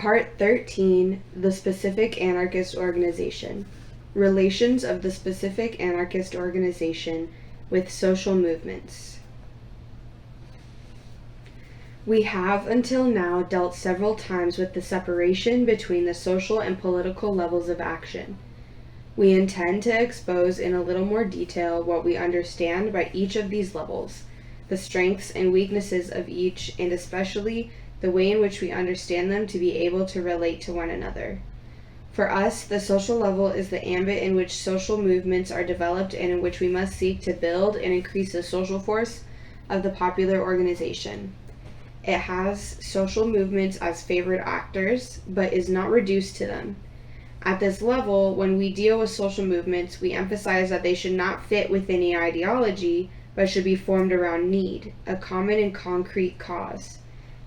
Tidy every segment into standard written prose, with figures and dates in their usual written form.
Part 13, The Specific Anarchist Organization. Relations of the Specific Anarchist Organization with Social Movements. We have until now dealt several times with the separation between the social and political levels of action. We intend to expose in a little more detail what we understand by each of these levels, the strengths and weaknesses of each, and especially the way in which we understand them to be able to relate to one another. For us, the social level is the ambit in which social movements are developed and in which we must seek to build and increase the social force of the popular organization. It has social movements as favored actors, but is not reduced to them. At this level, when we deal with social movements, we emphasize that they should not fit with any ideology, but should be formed around need, a common and concrete cause.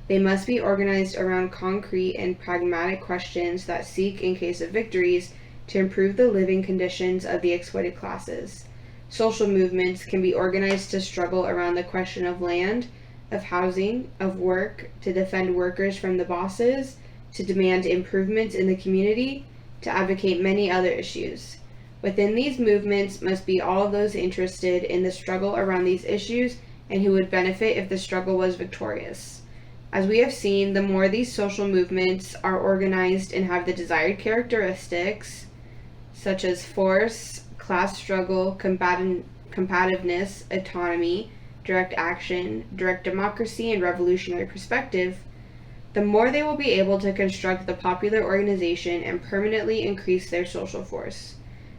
They must be organized around concrete and pragmatic questions that seek, in case of victories, to improve the living conditions of the exploited classes. Social movements can be organized to struggle around the question of land, of housing, of work, to defend workers from the bosses, to demand improvements in the community, to advocate many other issues. Within these movements must be all of those interested in the struggle around these issues and who would benefit if the struggle was victorious. As we have seen, the more these social movements are organized and have the desired characteristics, such as force, class struggle, combativeness, autonomy, direct action, direct democracy, and revolutionary perspective, the more they will be able to construct the popular organization and permanently increase their social force.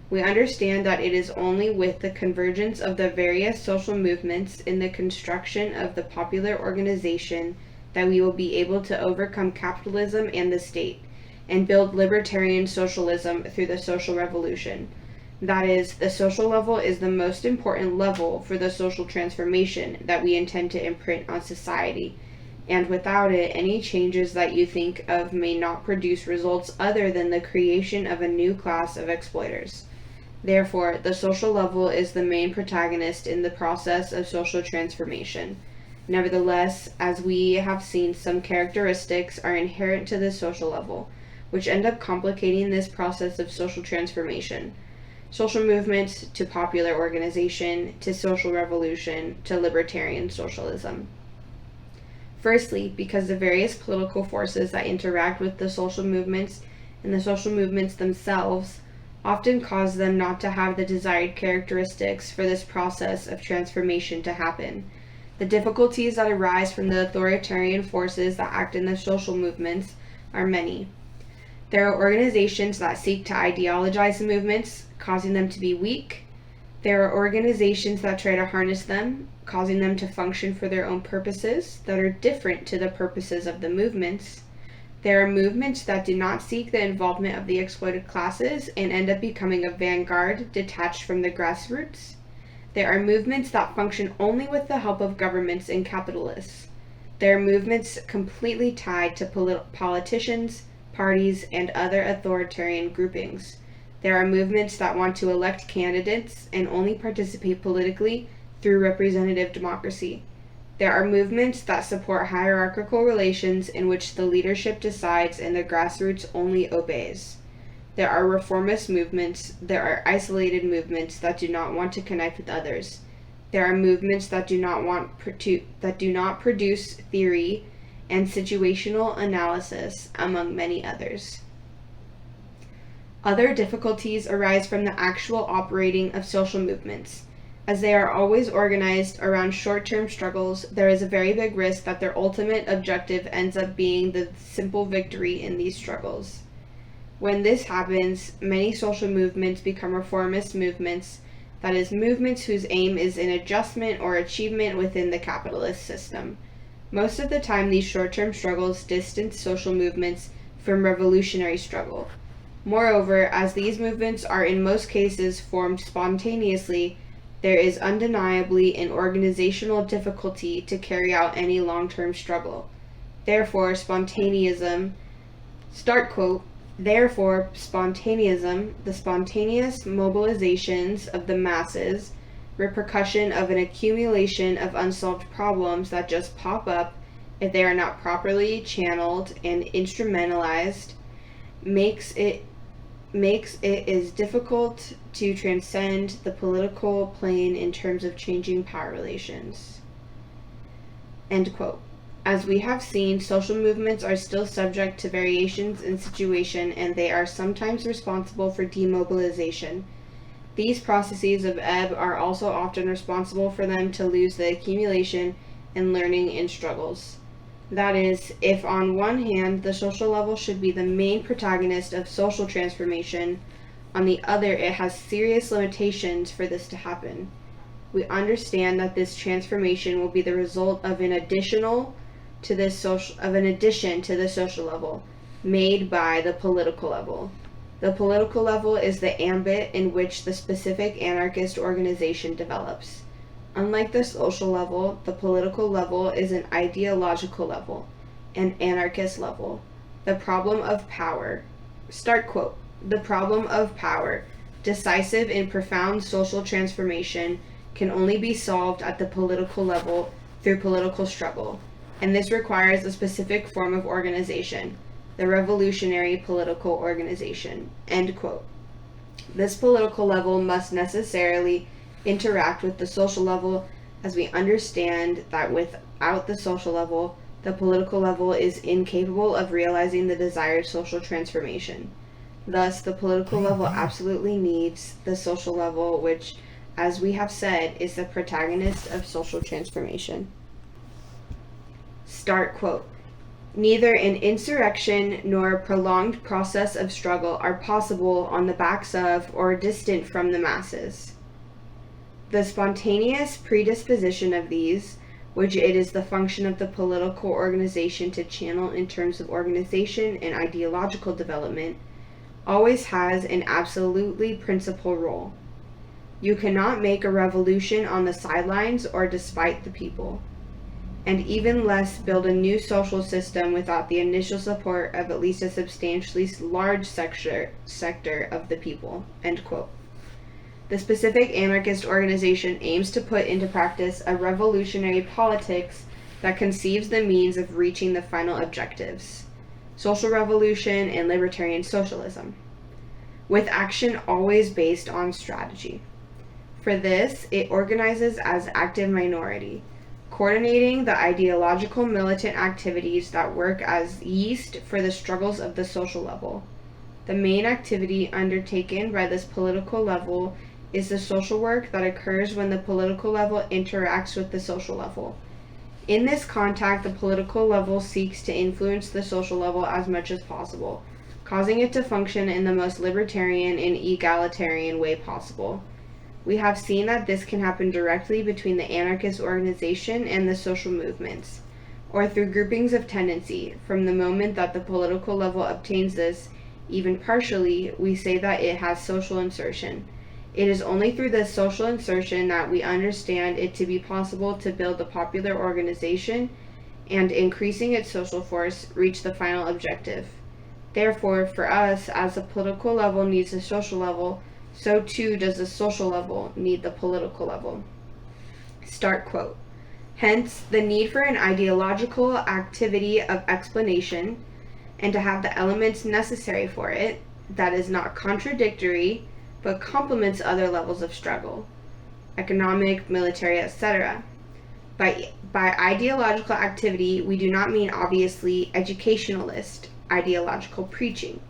We understand that it is only with the convergence of the various social movements in the construction of the popular organization that we will be able to overcome capitalism and the state, and build libertarian socialism through the social revolution. That is, the social level is the most important level for the social transformation that we intend to imprint on society, and without it, any changes that you think of may not produce results other than the creation of a new class of exploiters. Therefore, the social level is the main protagonist in the process of social transformation. Nevertheless, as we have seen, some characteristics are inherent to the social level, which end up complicating this process of social transformation. Social movements to popular organization, to social revolution, to libertarian socialism. Firstly, because the various political forces that interact with the social movements and the social movements themselves often cause them not to have the desired characteristics for this process of transformation to happen. The difficulties that arise from the authoritarian forces that act in the social movements are many. There are organizations that seek to ideologize the movements, causing them to be weak. There are organizations that try to harness them, causing them to function for their own purposes that are different to the purposes of the movements. There are movements that do not seek the involvement of the exploited classes and end up becoming a vanguard detached from the grassroots. There are movements that function only with the help of governments and capitalists. There are movements completely tied to politicians, parties, and other authoritarian groupings. There are movements that want to elect candidates and only participate politically through representative democracy. There are movements that support hierarchical relations in which the leadership decides and the grassroots only obeys. There are reformist movements. There are isolated movements that do not want to connect with others. There are movements that do not produce theory and situational analysis, among many others. Other difficulties arise from the actual operating of social movements. As they are always organized around short-term struggles, there is a very big risk that their ultimate objective ends up being the simple victory in these struggles. When this happens, many social movements become reformist movements, that is, movements whose aim is an adjustment or achievement within the capitalist system. Most of the time, these short-term struggles distance social movements from revolutionary struggle. Moreover, as these movements are in most cases formed spontaneously, there is undeniably an organizational difficulty to carry out any long-term struggle. Therefore, spontaneism, the spontaneous mobilizations of the masses, repercussion of an accumulation of unsolved problems that just pop up, if they are not properly channeled and instrumentalized, makes it is difficult to transcend the political plane in terms of changing power relations. End quote. As we have seen, social movements are still subject to variations in situation, and they are sometimes responsible for demobilization. These processes of ebb are also often responsible for them to lose the accumulation and learning in struggles. That is, if on one hand the social level should be the main protagonist of social transformation, on the other it has serious limitations for this to happen. We understand that this transformation will be the result of an addition to the social level made by the political level. The political level is the ambit in which the specific anarchist organization develops. Unlike the social level, the political level is an ideological level, an anarchist level. The problem of power, start quote, the problem of power, decisive in profound social transformation, can only be solved at the political level through political struggle, and this requires a specific form of organization, the revolutionary political organization, end quote. This political level must necessarily interact with the social level, as we understand that without the social level, the political level is incapable of realizing the desired social transformation. Thus, the political level absolutely needs the social level, which, as we have said, is the protagonist of social transformation. Start quote. Neither an insurrection nor a prolonged process of struggle are possible on the backs of or distant from the masses. The spontaneous predisposition of these, which it is the function of the political organization to channel in terms of organization and ideological development, always has an absolutely principal role. You cannot make a revolution on the sidelines or despite the people, and even less build a new social system without the initial support of at least a substantially large sector of the people, end quote. The specific anarchist organization aims to put into practice a revolutionary politics that conceives the means of reaching the final objectives, social revolution and libertarian socialism, with action always based on strategy. For this, it organizes as active minority, coordinating the ideological militant activities that work as yeast for the struggles of the social level. The main activity undertaken by this political level is the social work that occurs when the political level interacts with the social level. In this contact, the political level seeks to influence the social level as much as possible, causing it to function in the most libertarian and egalitarian way possible. We have seen that this can happen directly between the anarchist organization and the social movements, or through groupings of tendency. From the moment that the political level obtains this, even partially, we say that it has social insertion. It is only through this social insertion that we understand it to be possible to build a popular organization and, increasing its social force, reach the final objective. Therefore, for us, as the political level needs the social level, so too does the social level need the political level. Start quote. Hence, the need for an ideological activity of explanation, and to have the elements necessary for it, that is not contradictory, but complements other levels of struggle, economic, military, etc. By ideological activity, we do not mean obviously educationalist ideological preaching,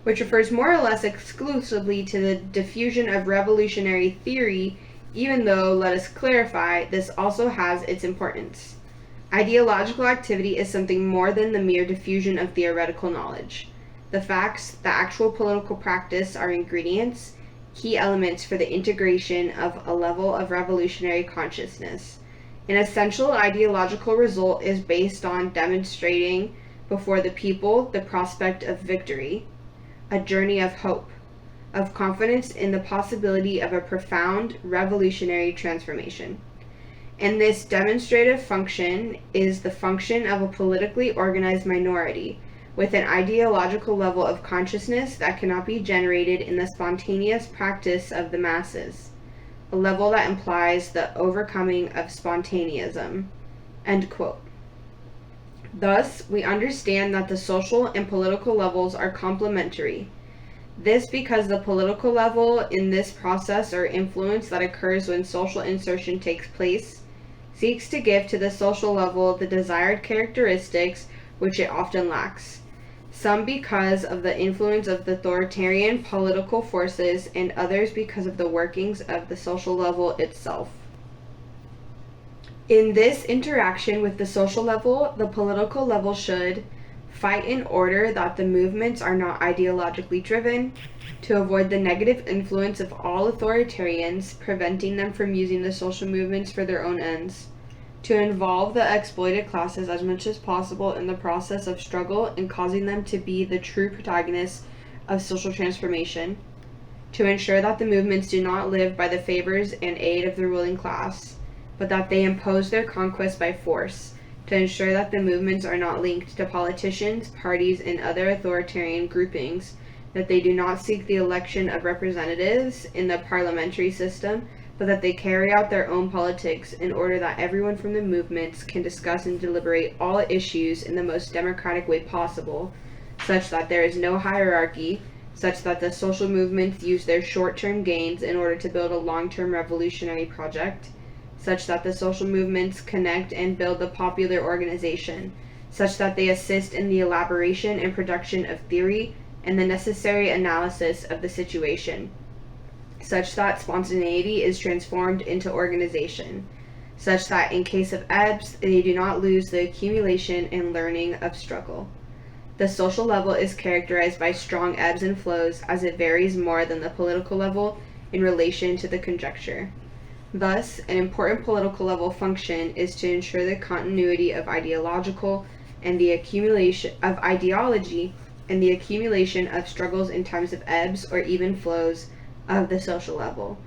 which refers more or less exclusively to the diffusion of revolutionary theory, even though, let us clarify, this also has its importance. Ideological activity is something more than the mere diffusion of theoretical knowledge. The facts, the actual political practice are ingredients, key elements for the integration of a level of revolutionary consciousness. An essential ideological result is based on demonstrating before the people the prospect of victory, a journey of hope, of confidence in the possibility of a profound revolutionary transformation. And this demonstrative function is the function of a politically organized minority, with an ideological level of consciousness that cannot be generated in the spontaneous practice of the masses, a level that implies the overcoming of spontaneism. End quote. Thus, we understand that the social and political levels are complementary. This because the political level in this process or influence that occurs when social insertion takes place seeks to give to the social level the desired characteristics which it often lacks. Some because of the influence of the authoritarian political forces, and others because of the workings of the social level itself. In this interaction with the social level, the political level should fight in order that the movements are not ideologically driven, to avoid the negative influence of all authoritarians, preventing them from using the social movements for their own ends, to involve the exploited classes as much as possible in the process of struggle and causing them to be the true protagonists of social transformation, to ensure that the movements do not live by the favors and aid of the ruling class, but that they impose their conquest by force, to ensure that the movements are not linked to politicians, parties, and other authoritarian groupings, that they do not seek the election of representatives in the parliamentary system, but that they carry out their own politics in order that everyone from the movements can discuss and deliberate all issues in the most democratic way possible, such that there is no hierarchy, such that the social movements use their short-term gains in order to build a long-term revolutionary project, such that the social movements connect and build the popular organization, such that they assist in the elaboration and production of theory and the necessary analysis of the situation, such that spontaneity is transformed into organization, such that in case of ebbs, they do not lose the accumulation and learning of struggle. The social level is characterized by strong ebbs and flows, as it varies more than the political level in relation to the conjuncture. Thus, an important political level function is to ensure the continuity of ideological and the accumulation of ideology and the accumulation of struggles in times of ebbs or even flows of the social level.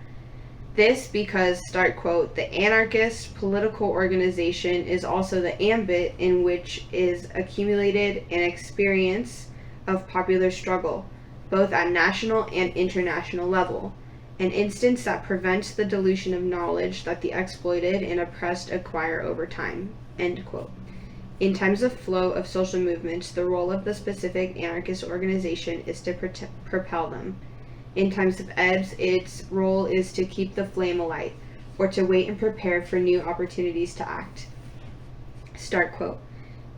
This because, start quote, the anarchist political organization is also the ambit in which is accumulated an experience of popular struggle, both at national and international level, an instance that prevents the dilution of knowledge that the exploited and oppressed acquire over time, end quote. In times of flow of social movements, the role of the specific anarchist organization is to propel them. In times of ebbs, its role is to keep the flame alight, or to wait and prepare for new opportunities to act. Start quote.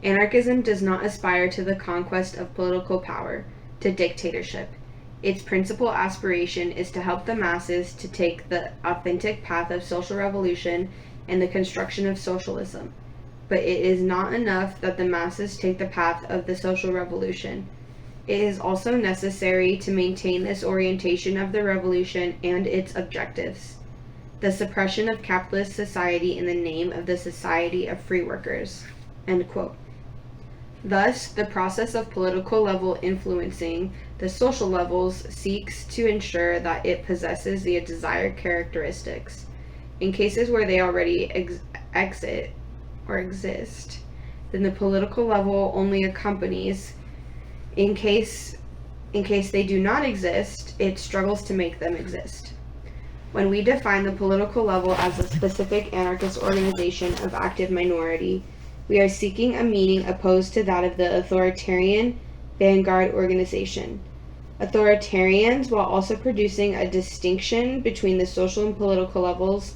Anarchism does not aspire to the conquest of political power, to dictatorship. Its principal aspiration is to help the masses to take the authentic path of social revolution and the construction of socialism. But it is not enough that the masses take the path of the social revolution. It is also necessary to maintain this orientation of the revolution and its objectives: the suppression of capitalist society in the name of the society of free workers. End quote. Thus, the process of political level influencing the social levels seeks to ensure that it possesses the desired characteristics. In cases where they already exist, then the political level only accompanies. In case they do not exist, it struggles to make them exist. When we define the political level as a specific anarchist organization of active minority, we are seeking a meaning opposed to that of the authoritarian vanguard organization. Authoritarians, while also producing a distinction between the social and political levels,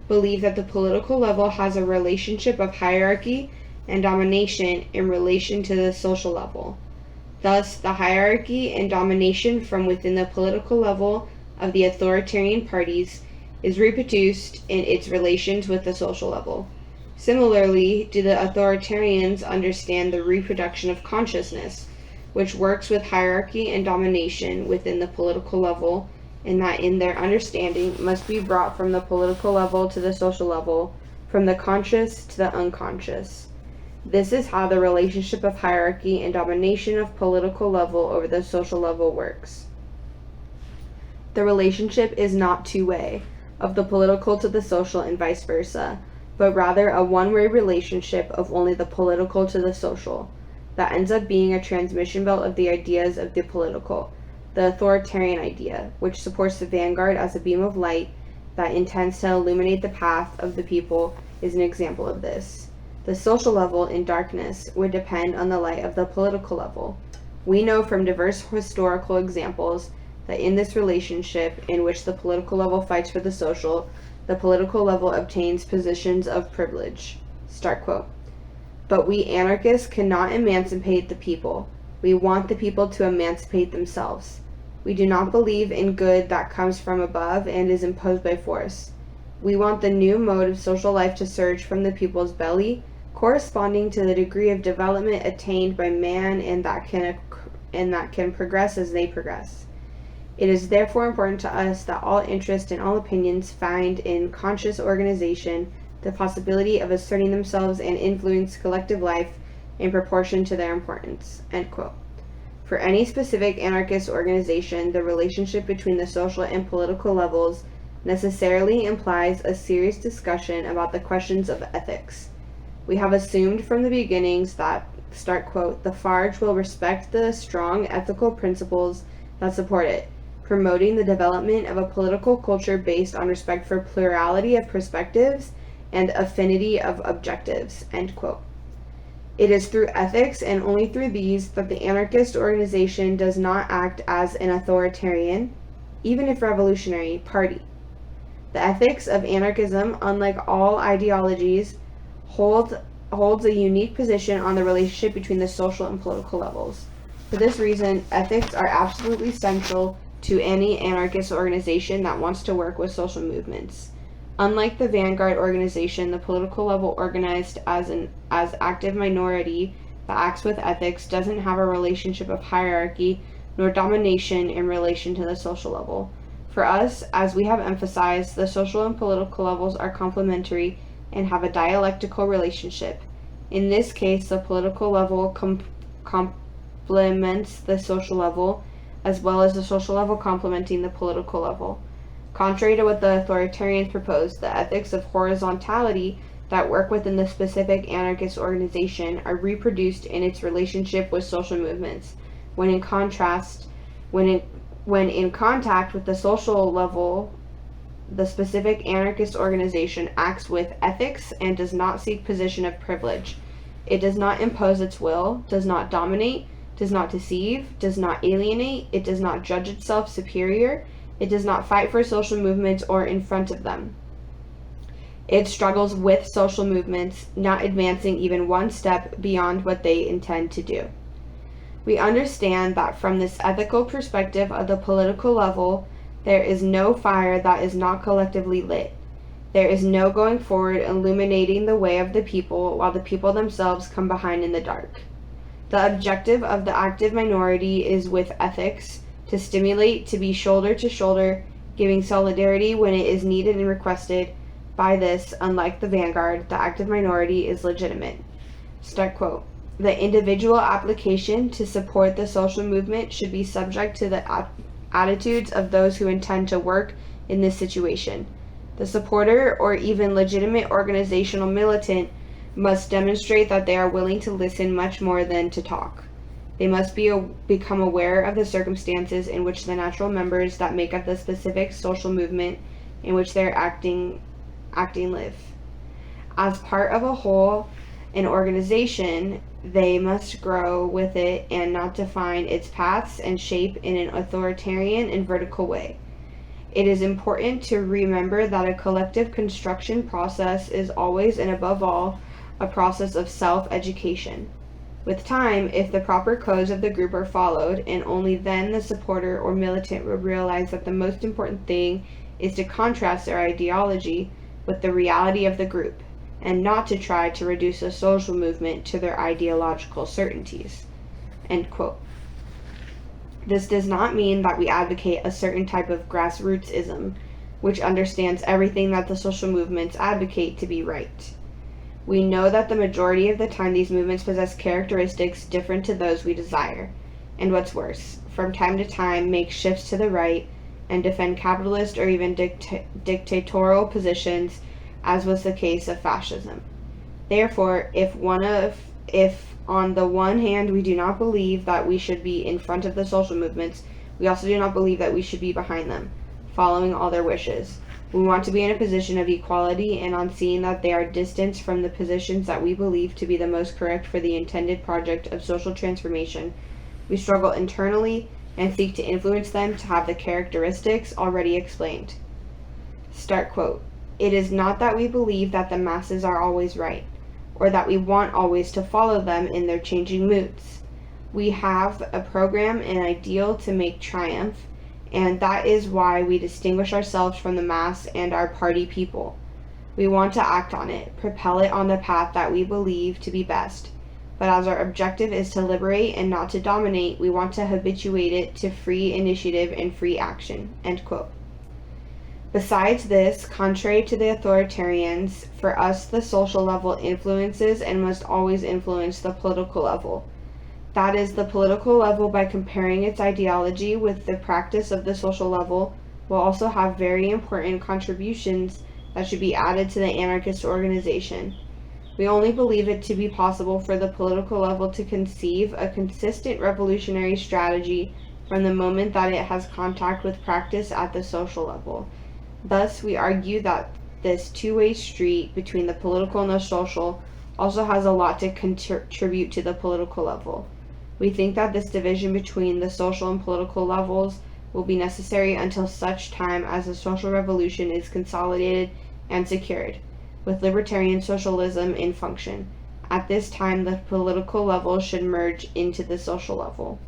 believe that the political level has a relationship of hierarchy and domination in relation to the social level. Thus, the hierarchy and domination from within the political level of the authoritarian parties is reproduced in its relations with the social level. Similarly, do the authoritarians understand the reproduction of consciousness, which works with hierarchy and domination within the political level, and that in their understanding must be brought from the political level to the social level, from the conscious to the unconscious. This is how the relationship of hierarchy and domination of political level over the social level works. The relationship is not two-way, of the political to the social and vice versa, but rather a one-way relationship of only the political to the social, that ends up being a transmission belt of the ideas of the political. The authoritarian idea, which supports the vanguard as a beam of light that intends to illuminate the path of the people, is an example of this. The social level in darkness would depend on the light of the political level. We know from diverse historical examples that in this relationship in which the political level fights for the social, the political level obtains positions of privilege. Start quote. But we anarchists cannot emancipate the people. We want the people to emancipate themselves. We do not believe in good that comes from above and is imposed by force. We want the new mode of social life to surge from the people's belly, corresponding to the degree of development attained by man and that can progress as they progress. It is therefore important to us that all interest and all opinions find in conscious organization the possibility of asserting themselves and influence collective life in proportion to their importance. End quote. For any specific anarchist organization, the relationship between the social and political levels necessarily implies a serious discussion about the questions of ethics. We have assumed from the beginnings that, start quote, the FARJ will respect the strong ethical principles that support it, promoting the development of a political culture based on respect for plurality of perspectives and affinity of objectives, end quote. It is through ethics and only through these that the anarchist organization does not act as an authoritarian, even if revolutionary, party. The ethics of anarchism, unlike all ideologies, holds a unique position on the relationship between the social and political levels. For this reason, ethics are absolutely central to any anarchist organization that wants to work with social movements. Unlike the vanguard organization, the political level organized as active minority that acts with ethics doesn't have a relationship of hierarchy nor domination in relation to the social level. For us, as we have emphasized, the social and political levels are complementary and have a dialectical relationship. In this case, the political level complements the social level, as well as the social level complementing the political level. Contrary to what the authoritarians propose, the ethics of horizontality that work within the specific anarchist organization are reproduced in its relationship with social movements. When in contact with the social level, the specific anarchist organization acts with ethics and does not seek position of privilege. It does not impose its will, does not dominate, does not deceive, does not alienate, it does not judge itself superior, it does not fight for social movements or in front of them. It struggles with social movements, not advancing even one step beyond what they intend to do. We understand that from this ethical perspective of the political level, there is no fire that is not collectively lit. There is no going forward illuminating the way of the people while the people themselves come behind in the dark. The objective of the active minority is with ethics, to stimulate, to be shoulder to shoulder, giving solidarity when it is needed and requested. By this, unlike the vanguard, the active minority is legitimate. Start quote. The individual application to support the social movement should be subject to the attitudes of those who intend to work in this situation. The supporter or even legitimate organizational militant must demonstrate that they are willing to listen much more than to talk. They must become aware of the circumstances in which the natural members that make up the specific social movement in which they are acting live. As part of a whole, an organization, they must grow with it and not define its paths and shape in an authoritarian and vertical way. It is important to remember that a collective construction process is always and above all a process of self-education. With time, if the proper codes of the group are followed, and only then the supporter or militant will realize that the most important thing is to contrast their ideology with the reality of the group, and not to try to reduce a social movement to their ideological certainties. End quote. This does not mean that we advocate a certain type of grassrootsism, which understands everything that the social movements advocate to be right. We know that the majority of the time these movements possess characteristics different to those we desire, and what's worse, from time to time make shifts to the right and defend capitalist or even dictatorial positions, as was the case of fascism. Therefore, if on the one hand we do not believe that we should be in front of the social movements, we also do not believe that we should be behind them, following all their wishes. We want to be in a position of equality, and on seeing that they are distanced from the positions that we believe to be the most correct for the intended project of social transformation, we struggle internally and seek to influence them to have the characteristics already explained. Start quote. It is not that we believe that the masses are always right, or that we want always to follow them in their changing moods. We have a program and ideal to make triumph, and that is why we distinguish ourselves from the mass and our party people. We want to act on it, propel it on the path that we believe to be best. But as our objective is to liberate and not to dominate, we want to habituate it to free initiative and free action. End quote. Besides this, contrary to the authoritarians, for us the social level influences and must always influence the political level. That is, the political level, by comparing its ideology with the practice of the social level, will also have very important contributions that should be added to the anarchist organization. We only believe it to be possible for the political level to conceive a consistent revolutionary strategy from the moment that it has contact with practice at the social level. Thus, we argue that this two-way street between the political and the social also has a lot to contribute to the political level. We think that this division between the social and political levels will be necessary until such time as the social revolution is consolidated and secured, with libertarian socialism in function. At this time, the political level should merge into the social level.